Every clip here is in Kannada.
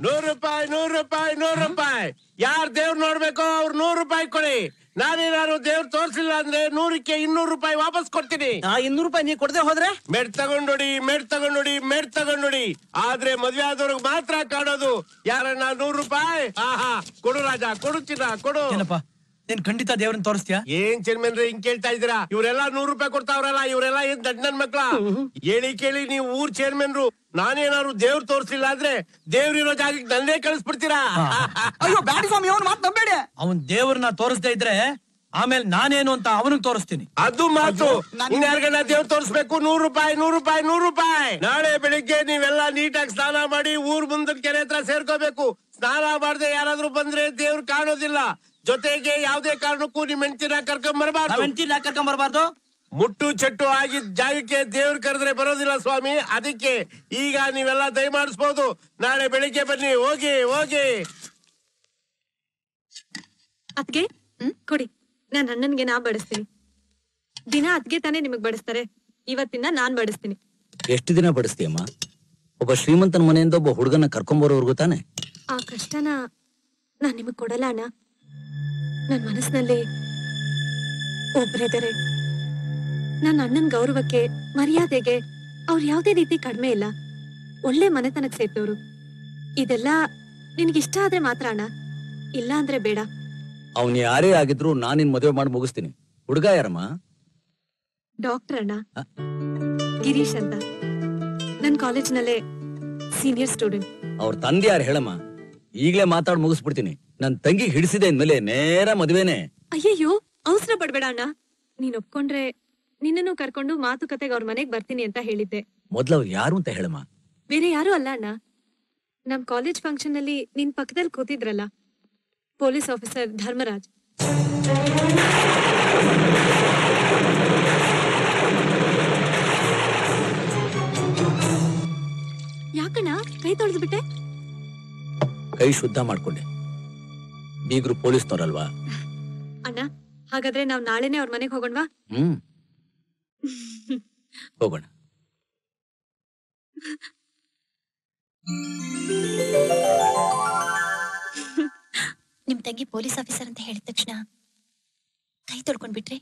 ₹100 ₹100 ಯಾರ್ ದೇವ್ರ ನೋಡ್ಬೇಕೋ ಅವ್ರು ₹100 ಕೊಡಿ. ನಾನೇನಾದ್ರು ದೇವ್ರ ತೋರ್ಸಿಲ್ಲ ಅಂದ್ರೆ 100ಕ್ಕೆ ₹200 ವಾಪಸ್ ಕೊಡ್ತೀನಿ. ₹200 ನೀ ಕೊಡದೆ ಹೋದ್ರೆ ಮೆಡ್ ತಗೊಂಡೋಡಿ. ಆದ್ರೆ ಮದ್ವೆ ಆದವ್ರಿಗೆ ಮಾತ್ರ ಕಾಣೋದು. ಯಾರನ್ನ ₹100? ಆಹಾ, ಕೊಡು ರಾಜ, ಕೊಡು ಚಿನ್ನ, ಕೊಡು. ಏನಪ್ಪ ನೀನ್ ಖಂಡಿತ ದೇವ್ರನ್ನ ತೋರಿಸ್ತೀಯಾ? ಏನ್ ಚೇರ್ಮನ್ರೆ ಹಿಂಗ್ ಕೇಳ್ತಾ ಇದ್ದೀರಾ? ಇವರೆಲ್ಲ ₹100 ಕೊಡ್ತಾವ್ರಲ್ಲ, ಇವರೆಲ್ಲ ಏನ್ ದಡ್ಡನ್ ಮಕ್ಳ? ಹೇಳಿ ಕೇಳಿ ನೀವು ಊರ್ ಚೇರ್ಮನ್ರು. ನಾನೇನಾದ್ರು ದೇವ್ರ ತೋರ್ಸಿಲ್ಲ ಅಂದ್ರೆ ದೇವ್ರಿರೋ ಜಾಗಕ್ಕೆ ನನ್ನೇ ಕಳಿಸ್ಬಿಡ್ತೀರಾ? ಅಯ್ಯೋ ಬ್ಯಾಡಿ ಸ್ವಾಮಿ, ಅವನ್ ಮಾತು ನಂಬೇಡಿ. ಅವನ್ ದೇವ್ರನ್ನ ತೋರಿಸದೇ ಇದ್ರೆ ಆಮೇಲೆ ನಾನೇನು ಅಂತ ಅವನಿಗೆ ತೋರಿಸ್ತೀನಿ. ಅದು ಮಾತು. ಇನ್ಯಾರ್ಗನ್ನ ದೇವ್ರ ತೋರಿಸ್ಬೇಕು? ₹100. ನಾಳೆ ಬೆಳಿಗ್ಗೆ ನೀವೆಲ್ಲ ನೀಟಾಗಿ ಸ್ನಾನ ಮಾಡಿ ಊರ್ ಮುಂದಿನ ಕೆರೆ ಹತ್ರ ಸೇರ್ಕೋಬೇಕು. ಸ್ನಾನ ಮಾಡದೆ ಯಾರಾದ್ರೂ ಬಂದ್ರೆ ದೇವ್ರು ಕಾಣೋದಿಲ್ಲ. ಜೊತೆಗೆ ಯಾವ್ದೇ ಕಾರಣಕ್ಕೂ ನಿಮ್ ಹೆಂಡತಿನ ಕರ್ಕೊಂಬರ್ಬಾರ್ದು. ಮುಟ್ಟು ಚಟ್ಟು ಆಗಿದ್ ಜಾಗಕ್ಕೆ ದೇವ್ರು ಕರೆದ್ರೆ ಬರೋದಿಲ್ಲ ಸ್ವಾಮಿ. ಅದಕ್ಕೆ ಈಗ ನೀವೆಲ್ಲ ದಯಮಾಡಿಸ್ಬೋದು. ನಾಳೆ ಬೆಳಿಗ್ಗೆ ಬನ್ನಿ. ಹೋಗಿ. ಅದ್ಗೆ ಕೊಡಿ, ನಾನ್ ಅಣ್ಣನ್ಗೆ ನಾ ಬಡಿಸ್ತೀನಿ. ದಿನ ಅದ್ಗೆ ತಾನೇ ನಿಮಗ್ ಬಡಿಸ್ತಾರೆ, ಇವತ್ತಿನ ನಾನ್ ಬಡಿಸ್ತೀನಿ. ಎಷ್ಟು ದಿನ ಬಡಿಸ್ತೀಯಮ್ಮ? ಒಬ್ಬ ಶ್ರೀಮಂತನ ಮನೆಯಿಂದ ಒಬ್ಬ ಹುಡುಗನ ಕರ್ಕೊಂಬರೋರ್ಗು ತಾನೆ. ಆ ಕಷ್ಟನ ನಾನ್ ನಿಮಗ್ ಕೊಡಲ್ಲ ಅಣ್ಣ. ನನ್ ಮನಸ್ಸಿನಲ್ಲಿ ಒಬ್ರಿದ್ದಾರೆ. ನನ್ನ ಅಣ್ಣನ್ ಗೌರವಕ್ಕೆ, ಮರ್ಯಾದೆಗೆ ಅವ್ರು ಯಾವ್ದೇ ರೀತಿ ಕಡಿಮೆ ಇಲ್ಲ. ಒಳ್ಳೆ ಮನೆತನಕ್ ಸೇರ್ತವ್ರು. ಇದೆಲ್ಲ ನಿನ್ಗಿಷ್ಟ ಆದ್ರೆ ಮಾತ್ರ ಅಣ್ಣ, ಇಲ್ಲ ಅಂದ್ರೆ ಬೇಡ. ಅವನ್ ಯಾರೇ ಆಗಿದ್ರು ನಾನಿನ್ ಮದುವೆ ಮಾಡಿ ಮುಗಿಸ್ತೀನಿ. ಹುಡುಗ ಯಾರಮ್ಮ? ಡಾಕ್ಟರ್ ಅಣ್ಣ, ಗಿರೀಶ್ ಅಂತ. ನನ್ ಕಾಲೇಜ್ನಲ್ಲೇ ಸೀನಿಯರ್ ಸ್ಟೂಡೆಂಟ್. ಅವ್ರ ತಂದೆ ಯಾರು ಹೇಳಮ್ಮ? ಈಗ್ಲೇ ಮಾತಾಡ್ ಮುಗಿಸ್ಬಿಡ್ತೀನಿ. ನನ್ ತಂಗಿ ಹಿಡಿಸಿದೆ ಅಂದ್ಮೇಲೆ ನೇರ ಮದುವೆನೆ. ಅಯ್ಯಯ್ಯೋ, ಅವಸರ ಪಡ್ಬೇಡ ಅಣ್ಣ. ನೀನ್ ಒಪ್ಕೊಂಡ್ರೆ ನಿನ್ನನ್ನು ಕರ್ಕೊಂಡು ಮಾತುಕತೆಗೆ ಅವ್ರ ಮನೆಗ್ ಬರ್ತೀನಿ ಅಂತ ಹೇಳಿದ್ದೆ. ಮೊದ್ಲವ್ರು ಯಾರು ಅಂತ ಹೇಳಮ್ಮ. ಬೇರೆ ಯಾರು ಅಲ್ಲ ಅಣ್ಣ, ನಮ್ ಕಾಲೇಜ್ ಫಂಕ್ಷನ್ ಅಲ್ಲಿ ನಿನ್ ಪಕ್ಕದಲ್ಲಿ ಕೂತಿದ್ರಲ್ಲ, ಪೊಲೀಸ್ ಆಫೀಸರ್ ಧರ್ಮರಾಜ್. ಯಾಕಣ್ಣ ಕೈ ತೊಳೆದು ಬಿಟ್ಟೆ? ಕೈ ಶುದ್ಧ ಮಾಡ್ಕೊಂಡೆ. ಬೀಗ್ರು ಪೊಲೀಸ್ನವ್ರಲ್ವಾ? ಅಣ್ಣ, ಹಾಗಾದ್ರೆ ನಾವ್ ನಾಳೆನೆ ಅವ್ರ ಮನೆಗ್ ಹೋಗೋಣವಾ? ಹೋಗೋಣ. ನಿಮ್ ತಂಗಿ ಪೊಲೀಸ್ ಆಫೀಸರ್ ಅಂತ ಹೇಳಿದ ತಕ್ಷಣ ಕೈ ತೊಳ್ಕೊಂಡ್ಬಿಟ್ರೆ?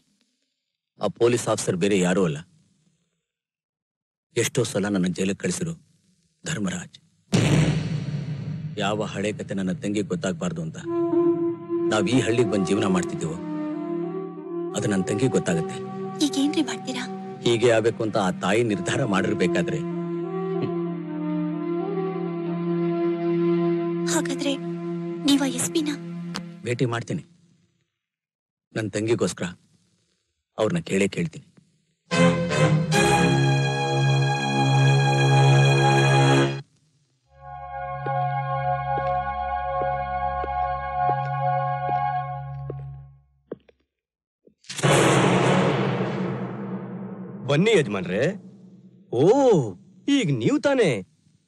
ಆ ಪೊಲೀಸ್ ಆಫೀಸರ್ ಬೇರೆ ಯಾರೂ ಅಲ್ಲ, ಎಷ್ಟೋ ಸಲ ನನ್ನ ಜೈಲಿಗೆ ಕಳಿಸಿರು ಧರ್ಮರಾಜ್. ಯಾವ ಹಳೆ ಕತೆ ನನ್ನ ತಂಗಿ ಗೊತ್ತಾಗಬಾರ್ದು ಅಂತ ನಾವ್ ಈ ಹಳ್ಳಿಗೆ ಬಂದ್ ಜೀವನ ಮಾಡ್ತಿದ್ದೀವೋ ಅದು ನನ್ನ ತಂಗಿ ಗೊತ್ತಾಗತ್ತೆ. ಈಗೇನ್ರಿ ಮಾಡ್ತೀರಾ? ಹೀಗೆ ಆಗ್ಬೇಕು ಅಂತ ಆ ತಾಯಿ ನಿರ್ಧಾರ ಮಾಡಿರ್ಬೇಕಾದ್ರೆ. ಹಾಗಾದ್ರೆ ನೀವ ಎಸ್ಪಿನ ಭೇಟಿ ಮಾಡ್ತೀನಿ. ನನ್ನ ತಂಗಿಗೋಸ್ಕರ ಅವ್ರನ್ನ ಕೇಳ್ತೀನಿ. ಬನ್ನಿ ಯಜಮಾನ್ರೆ. ಓ, ಈಗ ನೀವು ತಾನೇ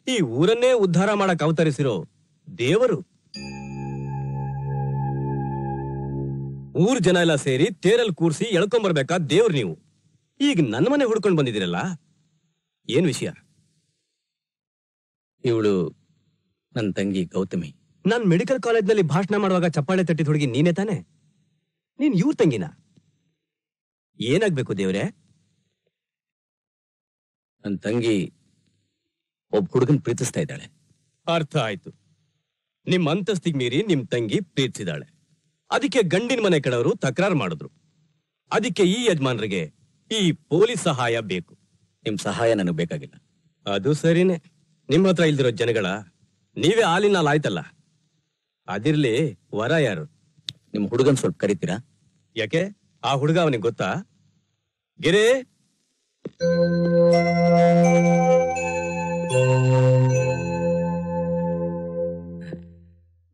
ಈ ಊರನ್ನೇ ಉದ್ಧಾರ ಮಾಡಕ್ ಅವತರಿಸಿರೋ ದೇವರು. ಊರ್ ಜನ ಎಲ್ಲ ಸೇರಿ ತೇರಲ್ಲಿ ಕೂರ್ಸಿ ಎಳ್ಕೊಂಬರ್ಬೇಕಾ ದೇವ್ರು ನೀವು. ಈಗ ನನ್ನ ಮನೆ ಹುಡ್ಕೊಂಡ್ ಬಂದಿದ್ದೀರಲ್ಲ, ಏನ್ ವಿಷಯ? ಇವಳು ನನ್ನ ತಂಗಿ ಗೌತಮಿ. ನಾನ್ ಮೆಡಿಕಲ್ ಕಾಲೇಜ್ನಲ್ಲಿ ಭಾಷಣ ಮಾಡುವಾಗ ಚಪ್ಪಾಳೆ ತಟ್ಟಿದ ಹುಡುಗಿ ನೀನೇ ತಾನೆ? ನೀನ್ ಇವ್ರ ತಂಗಿನ? ಏನಾಗ್ಬೇಕು ದೇವ್ರೆ? ನನ್ನ ತಂಗಿ ಒಬ್ಬ ಹುಡುಗನ್ ಪ್ರೀತಿಸ್ತಾ ಇದ್ದಾಳೆ. ಅರ್ಥ ಆಯ್ತು. ನಿಮ್ ಅಂತಸ್ತಿಗೆ ಮೀರಿ ನಿಮ್ ತಂಗಿ ಪ್ರೀತಿಸಿದಾಳೆ. ಅದಕ್ಕೆ ಗಂಡಿನ ಮನೆ ಕಡೆಯವರು ತಕರಾರು ಮಾಡಿದ್ರು. ಅದಕ್ಕೆ ಈ ಯಜಮಾನ್ರಿಗೆ ಈ ಪೊಲೀಸ್ ಸಹಾಯ ಬೇಕು. ನಿಮ್ ಸಹಾಯ ನನಗೆ ಬೇಕಾಗಿಲ್ಲ. ಅದು ಸರಿನೇ. ನಿಮ್ ಹತ್ರ ಇಲ್ದಿರೋ ಜನಗಳ ನೀವೇ ಹಾಲಿನ ಆಯ್ತಲ್ಲ. ಅದಿರ್ಲಿ, ವರ ಯಾರು? ನಿಮ್ ಹುಡುಗನ್ ಸ್ವಲ್ಪ ಕರಿತೀರಾ? ಯಾಕೆ, ಆ ಹುಡುಗ ಅವನಿಗೆ ಗೊತ್ತಾ? ಗಿರೇ,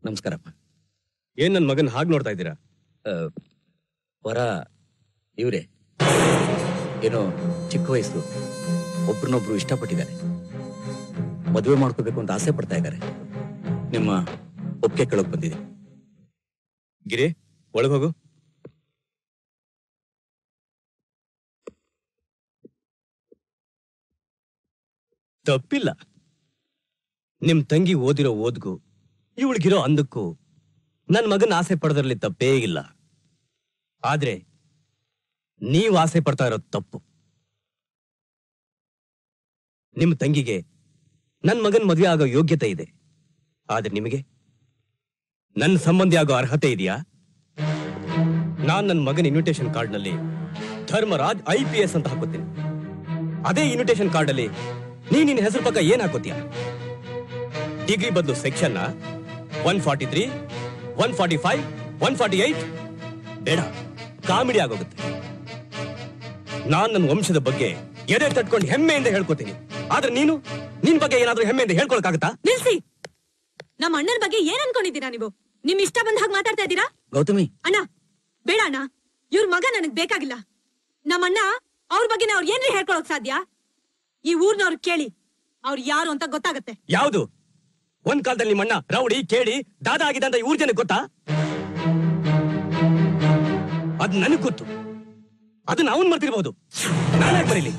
ನಮಸ್ಕಾರಪ್ಪ. ಏನ್ ನನ್ ಮಗನ್ ಹಾಗೆ ನೋಡ್ತಾ ಇದ್ದೀರಾ? ವರ ಇವ್ರೆ. ಏನೋ ಚಿಕ್ಕ ವಯಸ್ಸು, ಒಬ್ರನ್ನೊಬ್ರು ಇಷ್ಟಪಟ್ಟಿದ್ದಾರೆ, ಮದುವೆ ಮಾಡ್ಕೋಬೇಕು ಅಂತ ಆಸೆ ಪಡ್ತಾ ಇದ್ದಾರೆ. ನಿಮ್ಮ ಒಪ್ಪಿಗೆ ಕೇಳೋಕ್ ಬಂದಿದೆ. ಗಿರಿ, ಒಳಗೋಗು. ತಪ್ಪಿಲ್ಲ. ನಿಮ್ ತಂಗಿ ಓದಿರೋ ಓದ್ಗೂ ಇವಳಿಗಿರೋ ಅಂದಕ್ಕೂ ನನ್ ಮಗನ ಆಸೆ ಪಡೋದ್ರಲ್ಲಿ ತಪ್ಪೇ ಇಲ್ಲ. ಆದ್ರೆ ನೀವು ಆಸೆ ಪಡ್ತಾ ಇರೋದು ತಪ್ಪು. ನಿಮ್ ತಂಗಿಗೆ ನನ್ ಮಗನ್ ಮದುವೆ ಆಗೋ ಯೋಗ್ಯತೆ ಇದೆ, ಆದ್ರೆ ನಿಮಗೆ ನನ್ನ ಸಂಬಂಧಿ ಆಗೋ ಅರ್ಹತೆ ಇದೆಯಾ? ನಾನ್ ನನ್ನ ಮಗನ ಇನ್ವಿಟೇಷನ್ ಕಾರ್ಡ್ ನಲ್ಲಿ ಧರ್ಮರಾಜ್ IPS ಅಂತ ಹಾಕೋತೀನಿ. ಅದೇ ಇನ್ವಿಟೇಷನ್ ಕಾರ್ಡ್ ಅಲ್ಲಿ ನಿನ್ನ ಹೆಸರು ಪಕ್ಕ ಏನ್ ಹಾಕೋತೀಯ? ಡಿಗ್ರಿ ಬದಲು ಸೆಕ್ಷನ್ 143, 145, 148 ಬೇಡ, ಕಾಮಿಡಿ ಆಗೋಗುತ್ತೆ. ನಾನ್ ನನ್ನ ವಂಶದ ಬಗ್ಗೆ ಎದೆ ತಟ್ಕೊಂಡು ಹೆಮ್ಮೆಯಿಂದ ಹೇಳ್ಕೊತೀನಿ. ಆದ್ರೆ ನಿನ್ ಬಗ್ಗೆ ಏನಾದ್ರೂ ಹೆಮ್ಮೆಯಿಂದ ಹೇಳ್ಕೊಳಕ್ಕಾಗತ್ತಾ? ನಿಲ್ಸಿ. ನಮ್ಮ ಅಣ್ಣನ ಬಗ್ಗೆ ಏನ್ ಅನ್ಕೊಂಡಿದ್ದೀರಾ ನೀವು? ನಿಮ್ ಇಷ್ಟ ಬಂದ ಹಾಗೆ ಮಾತಾಡ್ತಾ ಇದ್ದೀರಾ? ಗೌತಮಿ, ಅಣ್ಣ ಬೇಡ ಅಣ್ಣ, ಇವ್ರ ಮಗ ನನಗ್ ಬೇಕಾಗಿಲ್ಲ. ನಮ್ಮಣ್ಣ ಅವ್ರ ಬಗ್ಗೆ ಅವ್ರು ಏನ್ರಿ ಹೇಳ್ಕೊಳಕ್ ಸಾಧ್ಯ? ಈ ಊರ್ನವ್ರು ಕೇಳಿ, ಅವ್ರು ಯಾರು ಅಂತ ಗೊತ್ತಾಗತ್ತೆ. ಯಾವುದು? ಒಂದ್ ಕಾಲದಲ್ಲಿ ನಿಮ್ಮಣ್ಣ ರೌಡಿ ಕೇಳಿ ದಾದಾ ಆಗಿದೆ ಅಂತ ಊರ್ ಜನಕ್ಕೆ ಗೊತ್ತಾ? ಅದ್ ನನಗ್ ಗೊತ್ತು. ಅದನ್ನ ಅವನ್ ಮರ್ತಿರ್ಬಹುದು, ನಾನೇ ಬರೀಲಿ.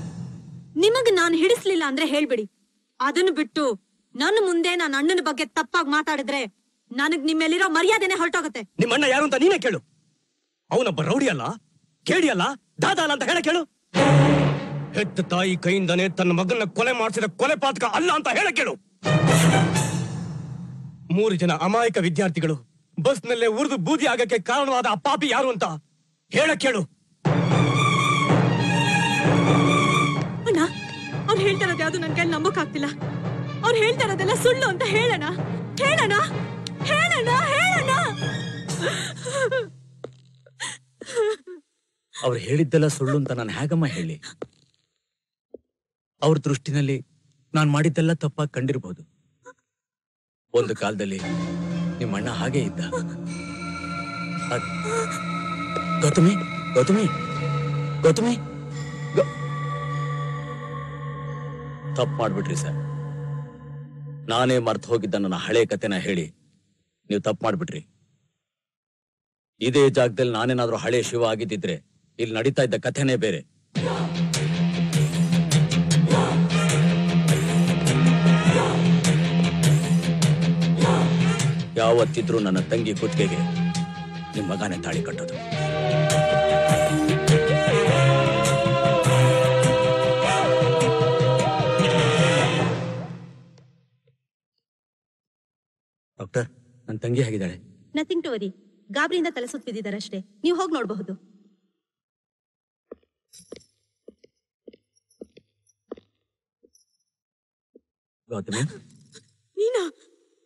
ನಿಮಗ್ ನಾನ್ ಹಿಡಿಸ್ಲಿಲ್ಲ ಅಂದ್ರೆ ಹೇಳ್ಬಿಡಿ. ಅದನ್ನು ಬಿಟ್ಟು ನನ್ನ ಮುಂದೆ ನನ್ನ ಅಣ್ಣನ ಬಗ್ಗೆ ತಪ್ಪಾಗಿ ಮಾತಾಡಿದ್ರೆ ನನಗ್ ನಿಮ್ಮೆಲ್ಲಿರೋ ಮರ್ಯಾದೆನೆ ಹೊರಟೋಗುತ್ತೆ. ನಿಮ್ಮಣ್ಣ ಯಾರು ಅಂತ ನೀನೇ ಕೇಳು. ಅವನೊಬ್ಬ ರೌಡಿ ಅಲ್ಲ, ಕೇಳಿ ಅಲ್ಲ, ದಾದಾ ಅಲ್ಲ ಅಂತ ಹೇಳ ಕೇಳು. ಹೆತ್ತ ತಾಯಿ ಕೈಯಿಂದನೇ ತನ್ನ ಮಗನ ಕೊಲೆ ಮಾಡಿಸಿದ ಕೊಲೆ ಪಾತಕ ಅಲ್ಲ ಅಂತ ಹೇಳ ಕೇಳು. 3 ಜನ ಅಮಾಯಕ ವಿದ್ಯಾರ್ಥಿಗಳು ಬಸ್ನಲ್ಲೇ ಉರಿದು ಬೂದಿ ಆಗಕ್ಕೆ ಕಾರಣವಾದ ಆ ಪಾಪಿ ಯಾರು ಅಂತ ಹೇಳ ಕೇಳು. ಅಣ್ಣ, ಅವ್ರು ಹೇಳ್ತಾ ಇರೋದು ಯಾವ್ದು ನನ್ ಕೈಲಿ ನಂಬಕ್ ಆಗ್ತಿಲ್ಲ. ಅವ್ರು ಹೇಳ್ತಾ ಇರೋದೆಲ್ಲ ಸುಳ್ಳು ಅಂತ ಹೇಳೋಣ. ಹೇಳೋಣ ಹೇಳೋಣ ಹೇಳೋಣ. ಅವ್ರು ಹೇಳಿದ್ದೆಲ್ಲ ಸುಳ್ಳು ಅಂತ ನಾನು ಹೇಗಮ್ಮ ಹೇಳಿ? ಅವ್ರ ದೃಷ್ಟಿನಲ್ಲಿ ನಾನ್ ಮಾಡಿದ್ದೆಲ್ಲ ತಪ್ಪಾಗಿ ಕಂಡಿರ್ಬೋದು. ಒಂದು ಕಾಲದಲ್ಲಿ ನಿಮ್ಮ ಅಣ್ಣ ಹಾಗೆ ಇದ್ದ. ಗೌತಮಿ, ಗೌತಮಿ, ಗೌತಮಿ, ತಪ್ಪು ಮಾಡ್ಬಿಟ್ರಿ ಸರ್. ನಾನೇ ಮರ್ತು ಹೋಗಿದ್ದ ನನ್ನ ಹಳೆ ಕತೆನ ಹೇಳಿ ನೀವು ತಪ್ಪು ಮಾಡ್ಬಿಟ್ರಿ. ಇದೇ ಜಾಗದಲ್ಲಿ ನಾನೇನಾದ್ರೂ ಹಳೆ ಶಿವ ಆಗಿದ್ದಿದ್ರೆ ಇಲ್ಲಿ ನಡೀತಾ ಇದ್ದ ಕಥೆನೇ ಬೇರೆ. ಯಾವತ್ತಿದ್ರೂ ನನ್ನ ತಂಗಿ ಕುತ್ತಿಗೆಗೆ ನಿಮ್ಮ ಮಗನೇ ತಾಳಿ ಕಟ್ಟೋದು. ಡಾಕ್ಟರ್, ನನ್ನ ತಂಗಿ ಹೇಗಿದ್ದಾಳೆ? Nothing to worry. ಗಾಬರಿಯಿಂದ ತಲೆ ಸುತ್ತಿದ್ದಾರಷ್ಟೇ. ನೀವು ಹೋಗಿ ನೋಡಬಹುದು. ಗೌತಮಿ, ನೀನಾ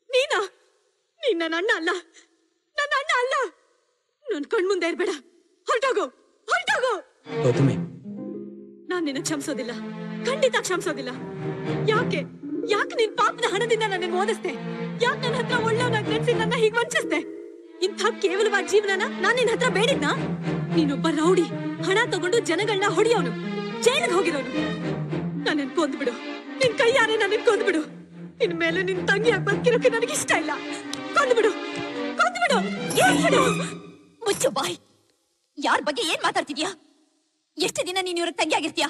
ನೀನಾ ನೀನ್ ನನ್ನ ಅಣ್ಣ ಅಲ್ಲ, ನನ್ನ ಅಣ್ಣ ಅಲ್ಲ. ನನ್ ಕಣ್ಮುಂದೆ ಇರ್ಬೇಡ. ಹೊರಟೋಗು, ಹೊರಟೋಗು. ಗೌತಮಿ, ನಾನ್ ನಿನ್ನ ಕ್ಷಮಿಸೋದಿಲ್ಲ, ಖಂಡಿತ ಕ್ಷಮಿಸೋದಿಲ್ಲ. ಯಾಕೆ ಯಾಕೆ ನಿನ್ ಪಾಪನ ಹಣದಿಂದ ನನ್ನ ಓದಿಸ್ದೆ? ಯಾಕೆ ನನ್ನ ಹತ್ರ ಒಳ್ಳೆಯವನಾಗಿ ನಡ್ಸಿ ನನ್ನ ಹೀಗೆ ವಂಚಿಸ್ದೆ? ಇಂಥ ಕೇವಲವಾದ ಜೀವನನ ನಾನ್ ನಿನ್ ಹತ್ರ ಬೇಡಿದ್ನಾ? ನೀನೊಬ್ಬ ರೌಡಿ, ಹಣ ತಗೊಂಡು ಜನಗಳನ್ನ ಹೊಡಿಯೋನು, ಜೈಲಿಗೆ ಹೋಗಿರೋನು. ನನ್ನನ್ ಕೊಂದ್ಬಿಡು, ನಿನ್ ಕೈಯಾರೆ ನನ್ನ ಕೊಂದ್ಬಿಡು. ಇನ್ ಮೇಲೆ ನಿನ್ ತಂಗಿಯಾಗಿ ಬದುಕಿರೋಕೆ ನನಗೆ ಇಷ್ಟ ಇಲ್ಲ. ಕೊಂದ್ಬಿಡು, ಕೊಂದ್ಬಿಡು, ಏನ್ಬಿಡು. ಮುಚ್ಚು ಬಾಯ್. ಯಾರ ಬಗ್ಗೆ ಏನ್ ಮಾತಾಡ್ತಿದ್ಯಾ? ಎಷ್ಟು ದಿನ ನೀನ್ ಇವ್ರ ತಂಗಿ ಆಗಿರ್ತೀಯಾ?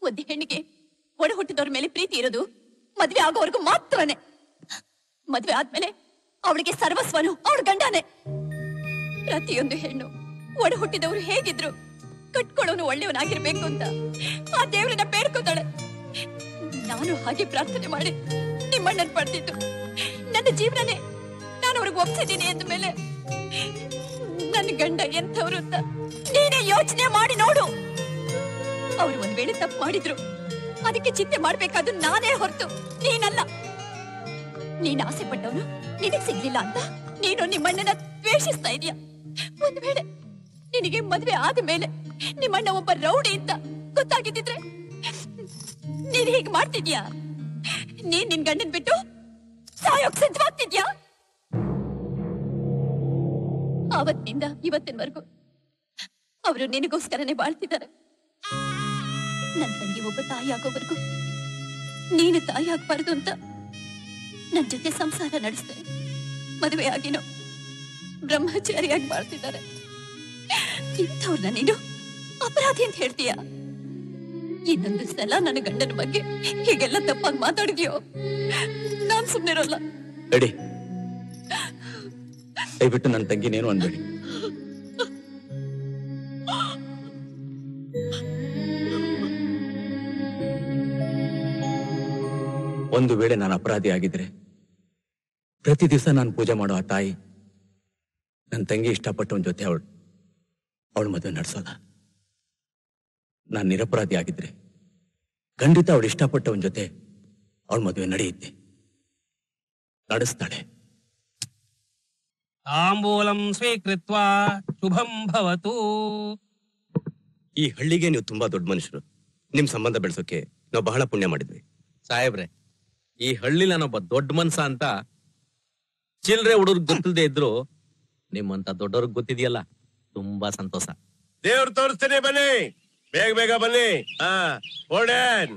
ಒಂದು ಹೆಣ್ಣಿಗೆ ಒಡ ಹುಟ್ಟಿದವ್ರ ಮೇಲೆ ಪ್ರೀತಿ ಇರೋದು ಮದ್ವೆ ಆಗೋವರೆಗೂ ಮಾತ್ರನೇ. ಮದ್ವೆ ಆದ್ಮೇಲೆ ಅವಳಿಗೆ ಸರ್ವಸ್ವನು ಅವಳ ಗಂಡನೇ. ಪ್ರತಿಯೊಂದು ಹೆಣ್ಣು ಒಡ ಹುಟ್ಟಿದವರು ಹೇಗಿದ್ರು ಕಟ್ಕೊಳ್ಳೋನು ಒಳ್ಳೆಯವನಾಗಿರ್ಬೇಕು ಅಂತ ಆ ದೇವರನ್ನ ಬೇಡ್ಕೋತಾಳೆ. ನಾನು ಹಾಗೆ ಪ್ರಾರ್ಥನೆ ಮಾಡಿ ನಿಮ್ಮಣ್ಣನ್ ಪಡೆದಿದ್ದು. ನನ್ನ ಜೀವನನೇ ನಾನು ಅವ್ರಿಗೆ ಒಪ್ಸಿದ್ದೀನಿ ಅಂದ ಮೇಲೆ ನನ್ನ ಗಂಡ ಎಂಥವ್ರು ಅಂತ ನೀನೇ ಯೋಚನೆ ಮಾಡಿ ನೋಡು. ಅವ್ರು ಒಂದ್ ವೇಳೆ ತಪ್ಪು ಮಾಡಿದ್ರು ಅದಕ್ಕೆ ಚಿಂತೆ ಮಾಡ್ಬೇಕಾದ್ರು ನಾನೇ ಹೊರತು ನೀನಲ್ಲ. ನೀನ್ ಆಸೆ ಪಟ್ಟವನು ನಿನಗ್ ಸಿಗ್ಲಿಲ್ಲ ಅಂತ ನೀನು ನಿಮ್ಮಣ್ಣನ ದ್ವೇಷಿಸ್ತಾ ಇದೀಯ. ಒಂದ್ ವೇಳೆ ನಿನಗೆ ಮದ್ವೆ ಆದ ಮೇಲೆ ನಿಮ್ಮಣ್ಣ ಒಬ್ಬ ರೌಡಿ ಅಂತ ಗೊತ್ತಾಗಿದ್ದಿದ್ರೆ ನೀನ್ ಹೀಗೆ ಮಾಡ್ತಿದ್ಯಾ? ನೀನ್ ನಿನ್ ಗಂಡನ್ ಬಿಟ್ಟು ಸಾಯೋಕ್ ಸಿದ್ಧವಾಗ್ತಿದ್ಯಾ? ಆವತ್ತಿನಿಂದ ಇವತ್ತಿನವರೆಗೂ ಅವರು ನಿನಗೋಸ್ಕರನೇ ಬಾಳ್ತಿದ್ದಾರೆ. ನನ್ ತಂಗಿ ಒಬ್ಬ ತಾಯಿ ಆಗೋವರೆಗೂ ನೀನು ತಾಯಿ ಆಗ್ಬಾರ್ದು ಅಂತ ನನ್ ಜೊತೆ ಸಂಸಾರ ನಡೆಸ್ತಾರೆ. ಮದುವೆ ಆಗಿನೋ ಬ್ರಹ್ಮಚಾರಿಯಾಗಿ ಬಾಳ್ತಿದ್ದಾರೆ. ಇಂಥವ್ರನ್ನ ನೀನು ಅಪರಾಧಿ ಅಂತ ಹೇಳ್ತೀಯ? ಇನ್ನೊಂದು ಸಲ ನನ್ನ ಗಂಡನ ಬಗ್ಗೆ ಹೀಗೆಲ್ಲ ತಪ್ಪಾಗಿ ಮಾತಾಡಿದ್ಯೋ ನಾನ್ ಸುಮ್ನಿರೋಲ್ಲ. ರೆಡಿ, ದಯವಿಟ್ಟು ನನ್ನ ತಂಗಿನೇನು ಅನ್ಬೇಡಿ. ಒಂದು ವೇಳೆ ನಾನು ಅಪರಾಧಿ ಆಗಿದ್ರೆ ಪ್ರತಿ ದಿವಸ ನಾನು ಪೂಜೆ ಮಾಡೋ ಆ ತಾಯಿ ನನ್ನ ತಂಗಿ ಇಷ್ಟಪಟ್ಟವನ ಜೊತೆ ಅವಳು ಮದುವೆ ನಡೆಸೋಲ್ಲ. ನಾನು ನಿರಪರಾಧಿ ಆಗಿದ್ರೆ ಖಂಡಿತ ಅವಳು ಇಷ್ಟಪಟ್ಟವನ ಜೊತೆ ಅವಳ ಮದುವೆ ನಡೆಯುತ್ತೆ, ನಡೆಸ್ತಾಳೆ. ತಾಂಬೂಲಂ ಸ್ವೀಕೃತ್ವ ಶುಭಂ ಭವತು. ಈ ಹಳ್ಳಿಗೆ ನೀವು ತುಂಬಾ ದೊಡ್ಡ ಮನುಷ್ಯರು. ನಿಮ್ ಸಂಬಂಧ ಬೆಳೆಸೋಕೆ ನಾವು ಬಹಳ ಪುಣ್ಯ ಮಾಡಿದ್ವಿ. ಸಾಹೇಬ್ರೆ, ಈ ಹಳ್ಳಿಲ ನಾನೊಬ್ಬ ದೊಡ್ಡ ಮನ್ಸ ಅಂತ ಚಿಲ್ರೆ ಹುಡುಗರು ಗೊತ್ತಿಲ್ಲದೆ ಇದ್ರು ನಿಮ್ಮಂತ ದೊಡ್ಡವ್ರಿಗೆ ಗೊತ್ತಿದೆಯಲ್ಲ, ತುಂಬಾ ಸಂತೋಷ. ದೇವ್ರು ತೋರಿಸ್ತೇನೆ, ಬನ್ನಿ, ಬೇಗ ಬೇಗ ಬನ್ನಿ. ಓಡೇನ್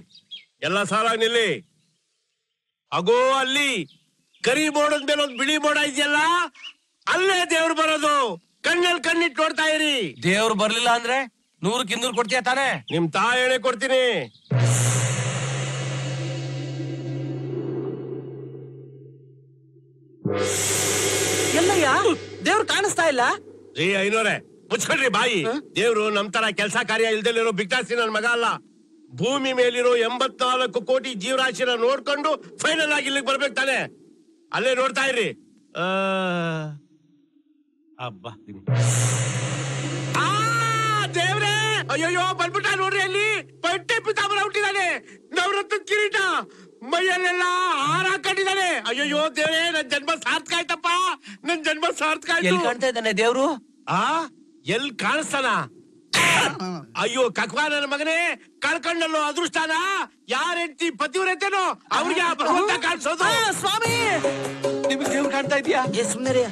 ಎಲ್ಲ ಸಾಲಾಗಿ ನಿಲ್ಲಿ. ಅಗೋ ಅಲ್ಲಿ ಕರಿ ಬೋರ್ಡ್ ಮೇಲೆ ಒಂದು ಬಿಳಿ ಬೋರ್ಡ್ ಇದೆಯಲ್ಲ, ಅಲ್ಲೇ ದೇವ್ರು ಬರೋದು. ಕಣ್ಣಲ್ಲಿ ಕಣ್ಣಿಟ್ಟು ನೋಡ್ತಾ ಇರಿ. ದೇವ್ರು ಬರ್ಲಿಲ್ಲ ಅಂದ್ರೆ 100ಕ್ಕೆ 200 ಕೊಡ್ತೀಯ ತಾನೆ? ನಿಮ್ ತಾಯಣೆ ಕೊಡ್ತೀನಿ. ಎಲ್ಲಯ್ಯ ದೇವ್ರು ಕಾಣಿಸ್ತಾ ಇಲ್ಲ? ರೀ ಐನೋರೆ, ಮುಚ್ಕೊಳ್ರಿ ಬಾಯಿ. ದೇವ್ರು ನಮ್ ತರ ಕೆಲಸ ಕಾರ್ಯ ಇಲ್ದಲ್ಲಿರೋ ಬಿಗ್ಟಾಸಿ ನನ್ ಮಗ ಅಲ್ಲ. ಭೂಮಿ ಮೇಲಿರೋ 84 ಕೋಟಿ ಜೀವರಾಶಿನ ನೋಡ್ಕೊಂಡು ಫೈನಲ್ ಆಗಿ ಇಲ್ಲಿಗೆ ಬರ್ಬೇಕು ತಾನೆ. ಅಲ್ಲೇ ನೋಡ್ತಾ ಇರ್ರಿ. ಅಬ್ಬಾ, ದೇವ್ರೆ, ಅಯ್ಯೋ ಬಂದ್ಬಿಟ್ಟ ನೋಡ್ರಿ. ಅಲ್ಲಿ ಪಟ್ಟೆ ಪಿತಾಂಬರ ಹುಟ್ಟಿದಾನೆ, ನವರತ್ನ ಕಿರೀಟ, ಮೈಯಲ್ಲೆಲ್ಲ ಹಾರ ಹಾಕೊಂಡಿದ್ದಾನೆ. ಅಯ್ಯೋ ದೇವ್ರೆ, ನನ್ ಜನ್ಮ ಸಾರ್ಥಕ ಆಯ್ತಪ್ಪ, ನನ್ ಜನ್ಮ ಸಾರ್ಥಕ ಎಲ್ಲಿ ಆಯ್ತು. ಕಾಣ್ತಾ ಇದ್ದಾನೆ ದೇವ್ರು? ಎಲ್ ಕಾಣಿಸ್ತಾನ? ಅಯ್ಯೋ ಕಕ್ವಾ ನನ್ನ ಮಗನೇ, ಕಳ್ಕೊಂಡಲ್ಲೋ ಅದೃಷ್ಟನ. ಯಾರ ಹೆಂಡತಿ ಪತಿವ್ರತೆನೋ ಅವ್ರಿಗೆ ಆ ಭಗವಂತ ಕಾಣಿಸೋದು. ಸ್ವಾಮಿ, ನಿಮ್ಗೆ ದೇವ್ರು ಕಾಣ್ತಾ ಇದೆಯಾ? ಏ ಸುಮ್ನೆ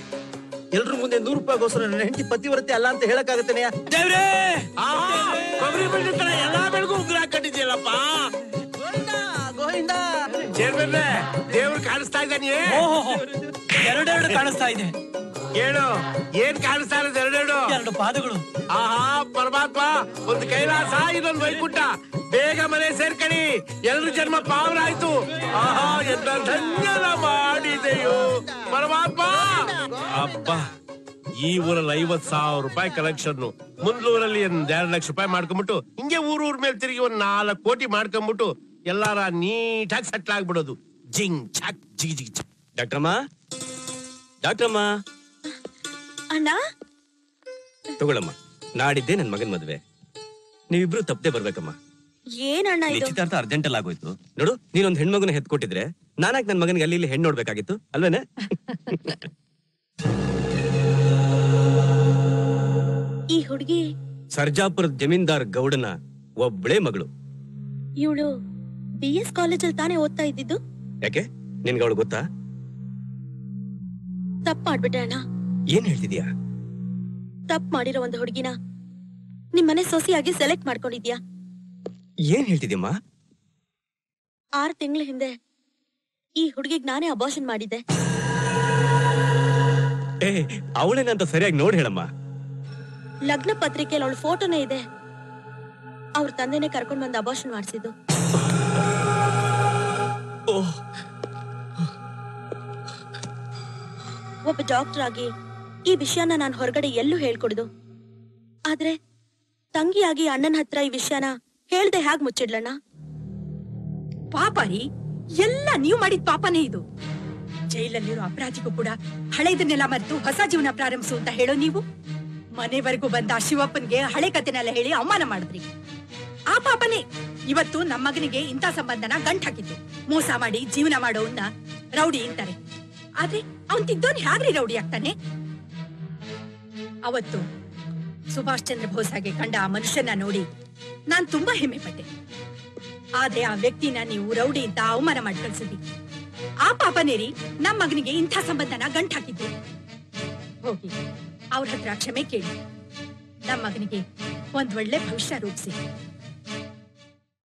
ಎಲ್ರ ಮುಂದೆ 100 ರೂಪಾಯಿಗೋಸ್ಕರ ನನ್ನ ಹೆಂಡತಿ ಪತಿವ್ರತೆ ಅಲ್ಲ ಅಂತ ಹೇಳಕ್ಕಾಗತ್ತೇನೆಯ? ದೇವ್ರೇ, ಕೊಬ್ಬರಿ ಬೆಳ್ಳಿರ್ತಾರ, ಎಲ್ಲಾ ಬೆಳಗು ಉಗ್ರ ಹಾಕೊಂಡಿದ್ಯಲ್ಲಪ್ಪ. ಗೋವಿಂದ, ಚೇರ್ಮನ್ರೆ, ದೇವ್ರು ಕಾಣಿಸ್ತಾ ಇದ್ದಾನೆ. ಎರಡೆರಡು ಕಾಣಿಸ್ತಾ ಇದೆ. ಕೇಳು, ಏನ್ ಕಾಣಿಸ್ತಾ ಇರೋದು? ಎರಡೆರಡು 2 ಪಾದಗಳು. ಆಹಾ ಪರಮಾತ್ಮ, ಒಂದು ಕೈಲಾಸ, ಇನ್ನೊಂದು ವೈಕುಂಠ. ಬೇಗ ಮನೆ ಸೇರ್ಕಣಿ, ಎಲ್ರ ಜನ್ಮ ಪಾವನ ಆಯ್ತು. ಆಹಾ ಎಂತ ಧನ್ಯನ ಮಾಡಿದೆಯೋ ಪರಮಾತ್ಮ. ಅಬ್ಬ, ಈ ಊರಲ್ಲಿ 50,000 ರೂಪಾಯಿ ಕಲೆಕ್ಷನ್, ಮುಂದೂರಲ್ಲಿ 2 ಲಕ್ಷ ರೂಪಾಯಿ ಮಾಡ್ಕೊಂಡ್ಬಿಟ್ಟು ಹಿಂಗೆ ಊರ್ ಮೇಲೆ ತಿರುಗಿ 4 ಕೋಟಿ ಮಾಡ್ಕೊಂಡ್ಬಿಟ್ಟು ಎಲ್ಲಾರ ನೀಟಾಗಿ ಸೆಟ್ಲ್ ಆಗ್ಬಿಡೋದು. ಜಿಂಗ್ ಚಾಕ್ ಜಿಗ್ ಜಿಗ್ ಚಾಕ್. ಡಾಕ್ಟ್ರಮ್ಮ, ಡಾಕ್ಟ್ರಮ್ಮ, ಅಣ್ಣ, ತಗೊಳಮ್ಮ, ನಾಡಿದ್ದೆ ನನ್ ಮಗನ್ ಮದ್ವೆ. ನೀವಿಬ್ರು ತಪ್ಪದೆ ಬರ್ಬೇಕಮ್ಮ. ಏನಣ್ಣ ಇದು? ನಿಶ್ಚಿತಾರ್ಥ ಅರ್ಜೆಂಟ್ ಅಲ್ಲಿ ಆಗೋಯ್ತು. ನೋಡು, ನೀನೊಂದ್ ಹೆಣ್ಮಗನ ಹೆತ್ಕೊಟ್ಟಿದ್ರೆ ನಾನಾಕ್ ನನ್ ಮಗನಿಗೆ ಅಲ್ಲಿ ಇಲ್ಲಿ ಹೆಣ್ಣು ನೋಡ್ಬೇಕಾಗಿತ್ತು ಅಲ್ವೇನೆ? ಈ ಹುಡುಗಿ ಸರ್ಜಾಪುರದ ಜಮೀನ್ದಾರ್ ಗೌಡನ ಒಬ್ಳೇ ಮಗಳು. ಇವಳು BS ಕಾಲೇಜಲ್ಲಿ ತಾನೇ ಓದ್ತಾ ಇದ್ದಿದ್ದು? ಯಾಕೆ, ನಿನ್ಗೆ ಅವಳು ಗೊತ್ತಾ? ತಪ್ಪು ಮಾಡ್ಬಿಟ್ಟೆ ಅಣ್ಣ. ಏನ್ ಹೇಳ್ತಿದ್ಯಾ? ತಪ್ಪು ಮಾಡಿರೋ ಒಂದು ಹುಡುಗಿನ ನಿಮ್ಮನೆ ಸೊಸೆಯಾಗಿ ಸೆಲೆಕ್ಟ್ ಮಾಡ್ಕೊಂಡಿದ್ಯಾ? ಏನ್ ಹೇಳ್ತಿದ್ಯಮ್ಮ? 6 ತಿಂಗಳ ಹಿಂದೆ ಈ ಹುಡುಗಿಗೆ ನಾನೇ ಅಬಾರ್ಷನ್ ಮಾಡಿದ್ದೆ. ಏ, ಅವಳೇನಂತ ಸರಿಯಾಗಿ ನೋಡಿ ಹೇಳಮ್ಮ. ಲಗ್ನ ಪತ್ರಿಕೆಯಲ್ಲಿ ಅವಳ ಫೋಟೋನೇ ಇದೆ. ಅವ್ರ ತಂದೆನೆ ಕರ್ಕೊಂಡ್ ಬಂದು ಅಬಾರ್ಷನ್ ಮಾಡಿಸಿದ್ದು. ಒಬ್ಬ ಡಾಕ್ಟರ್ ಆಗಿ ಈ ವಿಷಯನ ನಾನು ಹೊರಗಡೆ ಎಲ್ಲೂ ಹೇಳ್ಕೊಡುದು. ಆದ್ರೆ ತಂಗಿಯಾಗಿ ಅಣ್ಣನ ಹತ್ರ ಈ ವಿಷಯನ ಹೇಳ್ದೆ ಹೇಗ್ ಮುಚ್ಚಿಡ್ಲಣ್ಣ? ಪಾಪ ರೀ, ಎಲ್ಲ ನೀವು ಮಾಡಿದ ಪಾಪನೇ ಇದು. ಜೈಲಲ್ಲಿರೋ ಅಪರಾಧಿಗೂ ಕೂಡ ಹಳೆದನ್ನೆಲ್ಲ ಮರೆತು ಹೊಸ ಜೀವನ ಪ್ರಾರಂಭಿಸು ಅಂತ ಹೇಳೋ ನೀವು ಮನೆವರೆಗೂ ಬಂದ ಶಿವಪ್ಪನ್ಗೆ ಹಳೆ ಕಥೆನೆಲ್ಲ ಹೇಳಿ ಅವಮಾನ ಮಾಡಿದ್ರಿ. ಆ ಪಾಪನೇ ಇವತ್ತು ನಮ್ಮ ಮಗನಿಗೆ ಇಂಥ ಸಂಬಂಧನ ಗಂಟ್ ಹಾಕಿದ್ದು. ಮೋಸ ಮಾಡಿ ಜೀವನ ಮಾಡೋನ್ನ ರೌಡಿ ಅಂತಾರೆ. ಆದ್ರೆ ಅವನ್ ತಿದ್ದೋನ್ ಹ್ಯಾಗ್ರಿ ರೌಡಿ ಆಗ್ತಾನೆ? ಅವತ್ತು ಸುಭಾಷ್ ಚಂದ್ರ ಬೋಸ್ ಹಾಗೆ ಕಂಡ ಆ ಮನುಷ್ಯನ ನೋಡಿ ನಾನ್ ತುಂಬಾ ಹೆಮ್ಮೆ ಪಟ್ಟೆ. ಆದ್ರೆ ಆ ವ್ಯಕ್ತಿನ ನೀವು ರೌಡಿ ಅಂತ ಅವಮಾನ ಮಾಡಿ ಕಳ್ಸಿದ್ರಿ. ಆ ಪಾಪನೇರಿ ನಮ್ಮ ಮಗನಿಗೆ ಇಂಥ ಸಂಬಂಧನ ಗಂಟ್ ಹಾಕಿದ್ದು. ಹೋಗಿ ಅವ್ರ ಹತ್ರ ಕ್ಷಮೆ ಕೇಳಿ ನಮ್ಮ ಮಗನಿಗೆ ಒಂದ್ ಒಳ್ಳೆ ಭವಿಷ್ಯ ರೂಪಿಸಿ.